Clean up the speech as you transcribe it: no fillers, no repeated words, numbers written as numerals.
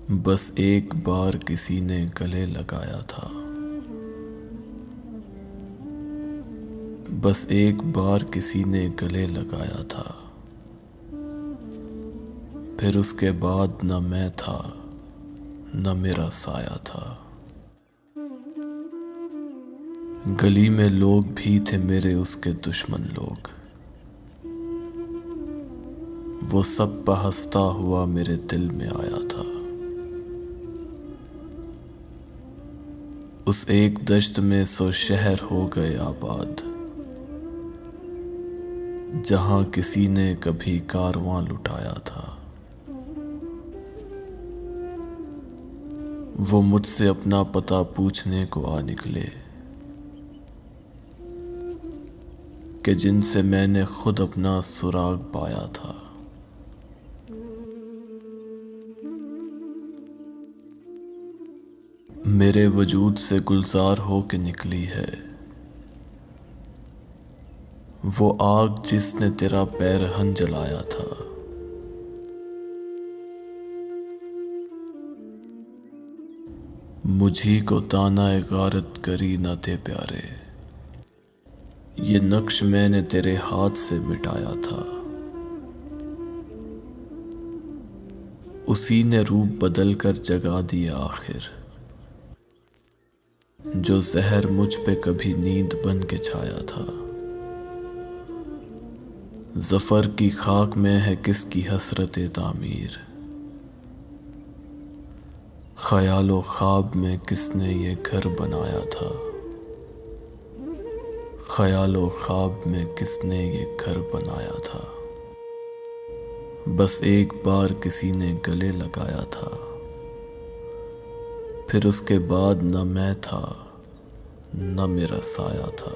बस एक बार किसी ने गले लगाया था। बस एक बार किसी ने गले लगाया था। फिर उसके बाद न मैं था न मेरा साया था। गली में लोग भी थे मेरे उसके दुश्मन लोग। वो सब हंसता हुआ मेरे दिल में आया था। उस एक दश्त में 100 शहर हो गए आबाद, जहां किसी ने कभी कारवां लुटाया था। वो मुझसे अपना पता पूछने को आ निकले कि जिनसे मैंने खुद अपना सुराग पाया था। मेरे वजूद से गुलजार हो के निकली है वो आग जिसने तेरा पैरहन जलाया था। मुझी को ताना गारत करी न थे प्यारे, ये नक्श मैंने तेरे हाथ से मिटाया था। उसी ने रूप बदल कर जगा दिया आखिर, जो जहर मुझ पे कभी नींद बन के छाया था। ज़फ़र की खाक में है किसकी हसरत तामीर, ख़यालो ख्वाब में किसने ये घर बनाया था। ख़यालो ख्वाब में किसने ये घर बनाया था। बस एक बार किसी ने गले लगाया था। फिर उसके बाद न मैं था न मेरा साया था।